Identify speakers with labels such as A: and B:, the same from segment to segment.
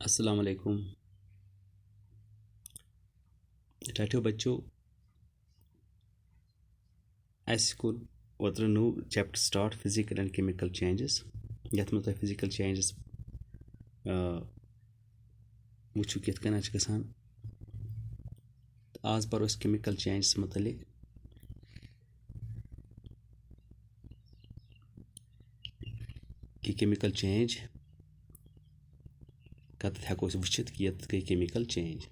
A: अस्सलाम वालेकुम। ठाठियों बच्चों, अस कोर ओत्र नो chapter start physical and chemical changes यथ में फिजिकल चेंजेस वुचु कित कन गसान। आज परो केमिकल चेंजेस मुतलिक। कि केमिकल चेंज कत हेको वुचित कि यत गई chemical change.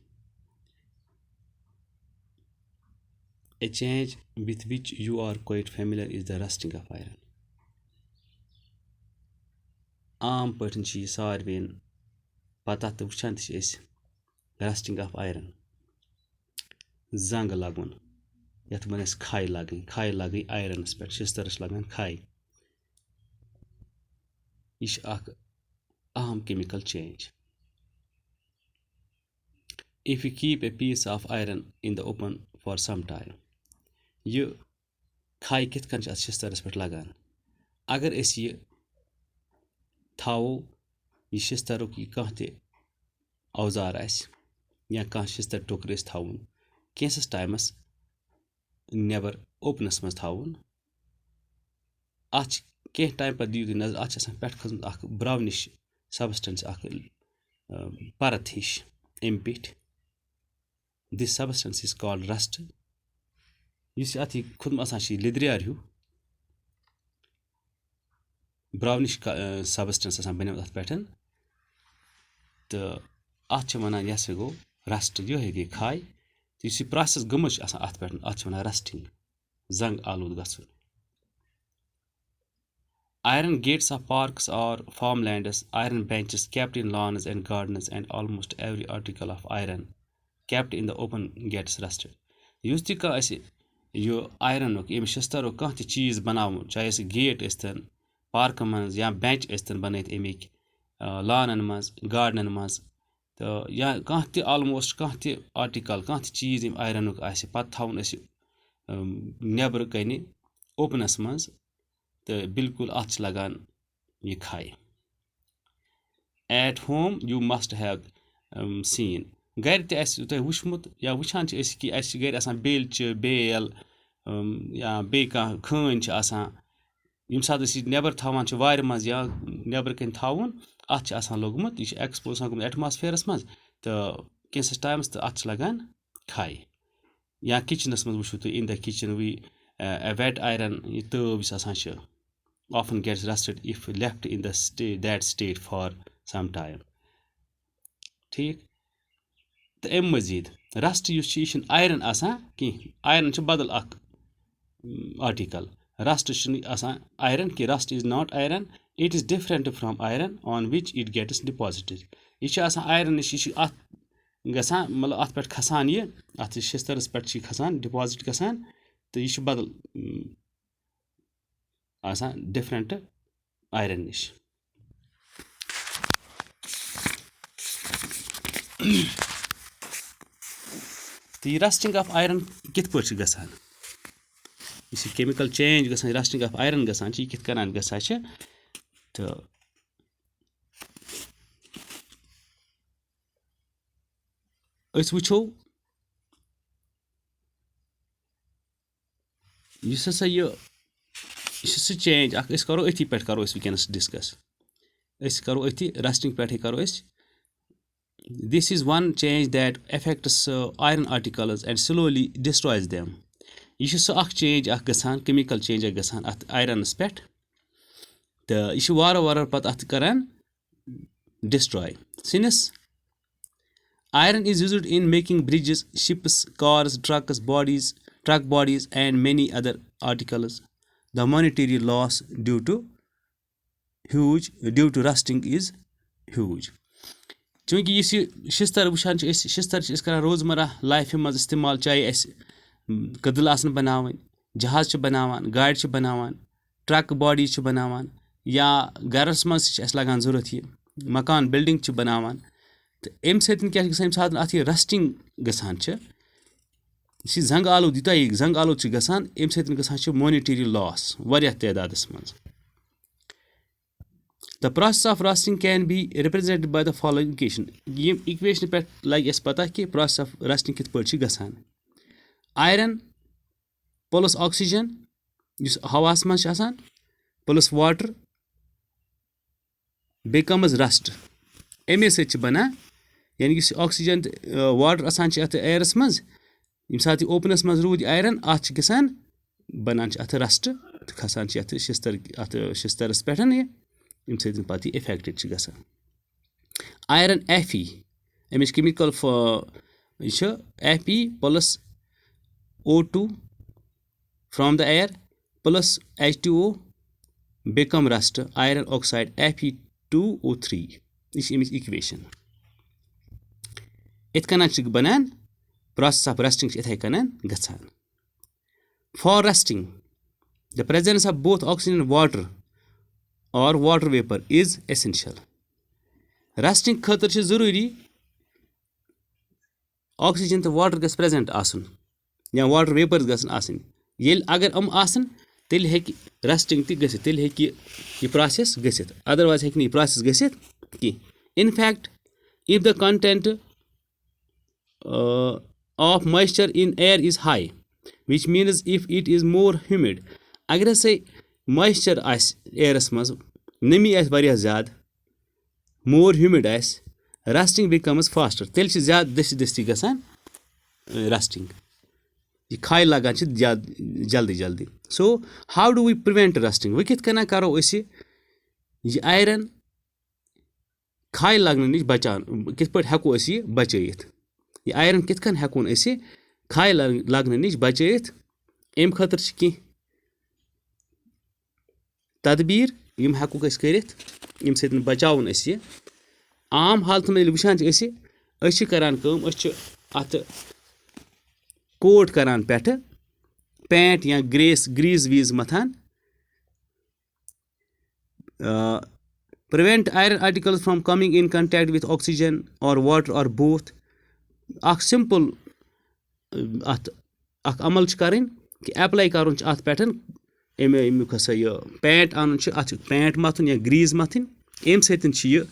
A: A change with which you are quite familiar is the rusting of iron. आम पठन यह सारवेन पता तो वुचान रस्टिंग ऑफ आयरन जंग लगन यथ वन खाई लगन आयरनस पे शिस्तरस लगान खाई। यह अहम chemical change. If you keep a piece of iron in the open for some time, यह खाई कित कन शिस्तरस पे लगान। अगर यह थावो यह शिस्तरुक कह औजार या कह शिस्तर टोकर थावन कैंसस टाइमस नेबर ओपनस मज थावन अच कह टाइम पर दियो नजर अच पे खसमत ब्राउनिश सबस्टेंस परत हिश अम पे this substance is called rust. इस अत खुदम लिद्रियार हूँ ब्राउनिश सबस्टेंस बन अत पे तो अत वनान यह गो रस्ट यह गई खाई तो इस प्रोसेस गमज अत पे अत वन रस्टिंग जंग आलूद गसन। Iron gates of parks or farmlands, iron benches kept in lawns and gardens, and almost every article of iron kept in the open gets rusted. Yus ti ka asi yo iron यम शिस्तर कह चीज बनाव चाहे सह gate स्तन park मज या bench स्तन बनित अमिक लानन मज गार्डनन मज तो या कह ऑलमोस्ट कह आर्टिकल कह चीज यम आयरन पत थवन नेबर कन ओपनस मज तो बिल्कुल अत लगान यह खाई। At home you must have seen गर तुह वुचमुत या वुचान कि गर बेलच बेल या बे कह खन यम सात नेबर थवान वार मज या नेबर कन थवन अत लोगमुत यह एक्सपोज गोमुत एटमॉस्फेयरस मज तो कैंसस टाइमस तो अत लगान खाई। या किचनस मज वुचु तुह in the kitchen we wet iron यह तब often gets rusted if left in that state for some time. ठीक तो अम मजीद रस्ट यह आयरन कि आयरन बदल आर्टिकल रस्ट आयरन कि rust is not iron it is different from iron on which it gets deposited. यह iron नश गसान मतलब अत पे खसान यह अत शिस्तरस पे खसान डिपॉजिट गसान तो यह बदल डिफरेंट आयरन नश। तो यह रस्टिंग ऑफ आयरन कित पे गसान इस केमिकल चेंज गसान रस्टिंग ऑफ आयरन गसान यह कित कनान गसान तो अस वुचो इस हसा यह सह चेंज करो अथी पे करो वनस डिस्कस करो अथी रस्टिंग पे करो। This is one change that affects iron articles and slowly destroys them. यह सह चेंज गसान केमिकल चेंज गसान अत आयरनस पे तो यह वार वार पत अत करान destroy. Since iron is used in making bridges, ships, cars, truck bodies and many other articles. The monetary loss due to rusting is huge. चूंकि यह शिस्तर वुचान शिस्तर कर रोजमर्रा लाइफ मज इस्तेमाल चाहे कदल बनावन जहाज बनावान गाड़ बनावान ट्रक बॉडी बनावान या गरस मज लगान जरूरत यह मकान बिल्डिंग बनावान तो अम सत क्या सात अत रस्टिंग गसान यह जंग आलूद यूत जंग आलूद गसान अम सत गसान मॉनिटरी लॉस वारिया तादादस मज। The process of rusting can be represented by the following equation. یِم equation پٮ۪ٹھ لگہِ اَسہِ پتہ کہِ process of rusting کِتھ پٲٹھۍ چھِ گژھان. Iron plus oxygen یُس ہواہَس منٛز چھِ آسان plus water becomes rust. اَمے سۭتۍ چھِ بَنان یعنی یُس اکسیجن تہٕ واٹر آسان چھِ اَتھ اِیرَس منٛز ییٚمہِ ساتہٕ یہِ اوپنَس منٛز روٗد یہِ آیرَن اَتھ چھِ گژھان بَنان چھِ اَتھ رَسٹ تہٕ کھسان چھِ اَتھ شِستَرَس پٮ۪ٹھ یہِ ییٚمہِ سۭتۍ پَتہٕ یہِ اِفیکٹِڈ چھِ گژھان. آیرَن Fe اَمِچ کیمِکَل یہِ چھِ Fe plus O2 from the air plus H2O become rust iron oxide Fe2O3 یہِ چھِ اَمِچ اِکویشن. یِتھ کٔنۍ چھِ بَنان process of rusting چھِ یِتھَے کٔنۍ گژھان. For rusting, the presence of both oxygen and water or water vapor is essential. Rusting خٲطرٕ چھِ ضروٗری oxygen تہٕ water گژھِ present آسُن یا water vapors گژھن آسٕنۍ. ییٚلہِ اگر یِم آسن تیٚلہِ ہیٚکہِ rusting تہِ گٔژھِتھ تیٚلہِ ہیٚکہِ یہِ process گٔژھِتھ otherwise ہیٚکہِ نہٕ یہِ process گٔژھِتھ کینٛہہ. In fact, if the content of moisture in air is high, which means if it is more humid, اگر ہسا moisture آسہِ ایرَس منٛز نمی آسہِ واریاہ زیادٕ more humid آسہِ rusting becomes faster تیٚلہِ چھِ زیادٕ دٔستی گژھان rusting یہِ کھاے لگان چھِ جلدی جلدی. So how do we prevent rusting? وۄنۍ کِتھ کٔنۍ کرو أسۍ یہِ آیرن کھاے لگنہٕ نِش بچان کِتھ پٲٹھۍ ہٮ۪کو أسۍ یہِ بچٲیِتھ یہِ آیرن کِتھ کٔنۍ ہٮ۪کون أسۍ کھاے لگنہٕ نِش بچٲیِتھ. اَمہِ خٲطرٕ چھِ کینٛہہ تدبیٖر یِم ہٮ۪کوکھ أسۍ کٔرِتھ ییٚمہِ سۭتۍ بچاوُن أسۍ یہِ. عام حالتن منٛز ییٚلہِ وٕچھان چھِ أسۍ چھِ کران کٲم أسۍ چھِ اَتھ کوٹ کران پٮ۪ٹھٕ پینٹ یا گریٖز ویٖز متھان. prevent iron articles from coming in contact with oxygen or water or both. اکھ سمپل اَتھ اکھ عمل چھِ کَرٕنۍ کہِ ایپلاے کَرُن چھُ اَتھ پٮ۪ٹھ اَمیُک ہسا یہِ پینٹ اَنُن چھُ اَتھ چھُ پینٹ مَتھُن یا گریٖز مَتھٕنۍ. اَمہِ سۭتۍ چھُ یہِ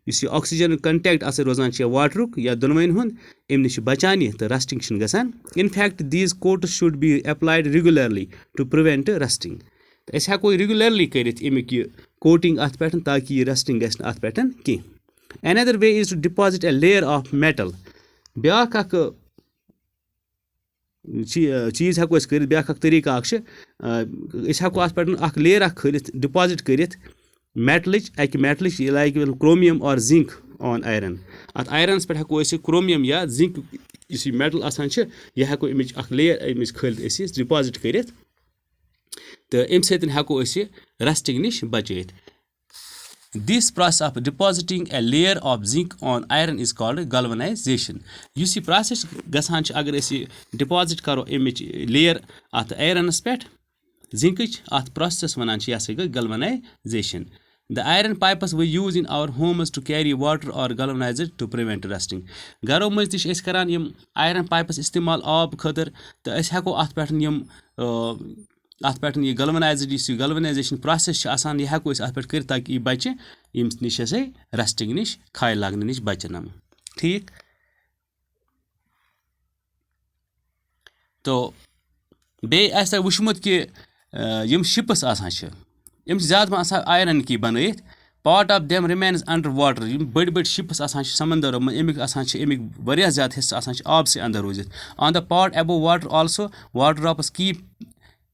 A: یُس یہِ آکسیجنُک کَنٹیکٹ اَصٕل روزان چھُ یا واٹرُک یا دۄنوٕنۍ ہُنٛد اَمہِ نِش چھُ بَچان یہِ تہٕ رسٹِنٛگ چھِنہٕ گژھان. In fact these coats should be applied regularly to prevent rusting. تہٕ أسۍ ہٮ۪کو یہِ ریگوٗلرلی کٔرِتھ اَمیُک یہِ کوٹِنٛگ اَتھ پٮ۪ٹھ تاکہِ یہِ رسٹِنٛگ گژھِ نہٕ اَتھ پٮ۪ٹھ کینٛہہ. Another way is to deposit a layer of metal. بیٛاکھ اکھ چیٖز ہٮ۪کو أسۍ کٔرِتھ بیٛاکھ اکھ طٔریٖقہٕ اکھ چھِ أسۍ ہٮ۪کو اَتھ پٮ۪ٹھ اکھ لیر اکھ کھٲلِتھ ڈِپازِٹ کٔرِتھ اَکہِ میٹلٕچ لایک کرومِیم اور زِنک آن آیرن. اَتھ آیرنس پٮ۪ٹھ ہٮ۪کو أسۍ کرومِیم یا زِنک یُس یہِ میٹل آسان چھِ یہِ ہٮ۪کو اَمِچ اکھ لیر اَمِچ کھٲلِتھ أسۍ ڈِپازِٹ کٔرِتھ تہٕ اَمہِ سۭتۍ ہٮ۪کو أسۍ یہِ رسٹِنٛگ نِش بچٲیِتھ. This process of depositing a layer of zinc on iron is called galvanization. یُس یہِ process گژھان چھِ اگر أسۍ یہِ ڈِپازِٹ کرو اَمِچ لیر اَتھ آیرنس پٮ۪ٹھ زِنکٕچ اَتھ پروسیسس وَنان چھِ یہِ ہسا گٔے galvanization. The iron pipes were used in our homes to carry water or galvanize it to prevent rusting. گرو منٛز تہِ چھِ أسۍ کران یِم آیرن پایپس استعمال آب خٲطرٕ تہٕ أسۍ ہٮ۪کو اَتھ پٮ۪ٹھ یِم اَتھ پٮ۪ٹھ یہِ گلونایزٕڈ یُس یہِ گلونایزیشن پروسیس چھِ آسان یہِ ہٮ۪کو أسۍ اَتھ پٮ۪ٹھ کٔرِتھ تاکہِ یہِ بچہِ ییٚمہِ نِش ہسا رسٹِنٛگ نِش کھاے لگنہٕ نِش بچن یِم. ٹھیٖک تو بیٚیہِ آسہِ تۄہہِ وٕچھمُت کہِ یِم شِپٕس آسان چھِ یِم چھِ زیادٕ پہم آسان آیرنکی بنٲیِتھ. Part of them remains under water. یِم بٔڑۍ بٔڑۍ شِپٕس آسان چھِ سمنٛدرو منٛز اَمیُک آسان چھِ اَمیُک واریاہ زیادٕ حِصہٕ آسان چھِ آبسٕے انٛدر روٗزِتھ. On the part above water also water drops keep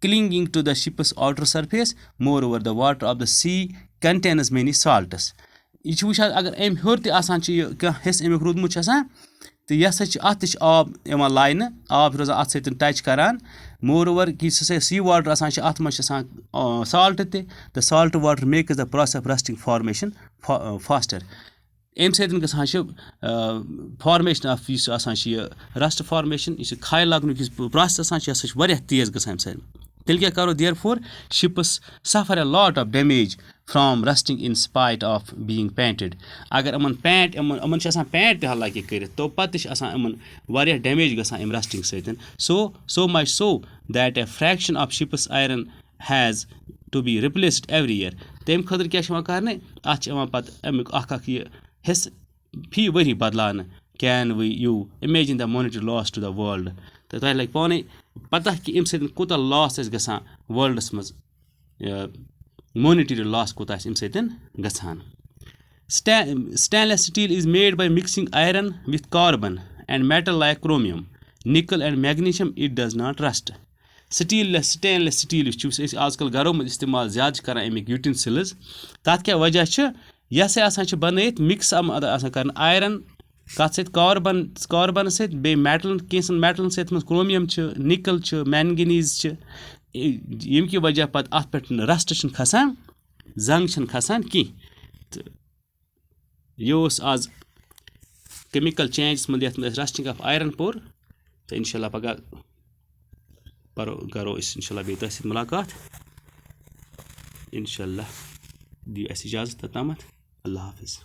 A: clinging to the ship's outer surface. Moreover, the water of the sea contains many salts. یہِ چھُ وٕچھان اگر اَمہِ ہیوٚر تہِ آسان چھِ یہِ کانٛہہ حِصہٕ اَمیُک روٗدمُت چھُ آسان تہٕ یہِ ہسا چھِ اَتھ تہِ چھِ آب یِوان لاینہٕ آب چھُ روزان اَتھ سۭتۍ ٹچ کران. Moreover, یُس ہسا سی واٹر آسان چھِ اَتھ منٛز چھِ آسان سالٹ تہِ the salt water makes the process of rusting formation faster. اَمہِ سۭتۍ گژھان چھِ فارمیشن آف یُس آسان چھِ یہِ رسٹ فارمیشن یُس یہِ کھاے لاگنُک یُس پروسیس آسان چھِ یہِ ہسا چھِ واریاہ تیز گژھان اَمہِ سۭتۍ. تیٚلہِ کیٛاہ کرو therefore ships suffer a lot of damage from rusting in spite of being painted. اگر یِمن پینٹ یِمن چھِ آسان پینٹ تہِ حالانکہِ کٔرِتھ تو پتہٕ تہِ چھِ آسان یِمن واریاہ ڈیمیج گژھان اَمہِ رسٹِنٛگ سۭتۍ. so much so that a fraction of ships iron has to be replaced every year. تَمہِ خٲطرٕ کیٛاہ چھُ یِوان کرنہٕ اَتھ چھِ یِوان پَتہٕ اَمیُک اکھ یہِ حِصہٕ فی ؤری بدلاونہٕ. Can we you imagine the monetary loss to the world؟ تہٕ تۄہہِ لَگہِ پانَے پَتہ کہِ اَمہِ سۭتۍ کوٗتاہ لاس آسہِ گژھان وٲلڈَس منٛز مونِٹری لاس کوٗتاہ آسہِ اَمہِ سۭتۍ گژھان. Stainless steel is made by mixing iron with carbon and metal like chromium, nickel and magnesium. It does not rust. Stainless steel یُس چھُ أسۍ آزکل گرو منٛز استعمال زیادٕ چھِ کران اَمِکۍ یوٗٹِنسِلٕز تَتھ کیٛاہ وجہ چھُ یہِ ہسا آسان چھِ بنٲیِتھ مِکس آسان کران آیرن کَتھ سۭتۍ کاربنس سۭتۍ بیٚیہِ میٹلن کینٛژن میٹلن سۭتۍ یَتھ منٛز کرومیَم چھُ نِکل چھُ مینگنیٖز چھِ ییٚمہِ کہِ وجہ پتہٕ اَتھ پٮ۪ٹھ رسٹ چھُنہٕ کھسان زنٛگ چھنہٕ کھسان کینٛہہ تہٕ یہِ اوس آز کیمِکل چینجس منٛز یَتھ منٛز رسٹنگ آف آیرن پوٚر تہٕ انشاء اللہ پگاہ کرو أسۍ انشاء اللہ بیٚیہِ تۄہہِ سۭتۍ مُلاقات انشاء اللہ دِیِو اَسہِ اِجازت توٚتامَتھ اللہ حافظ.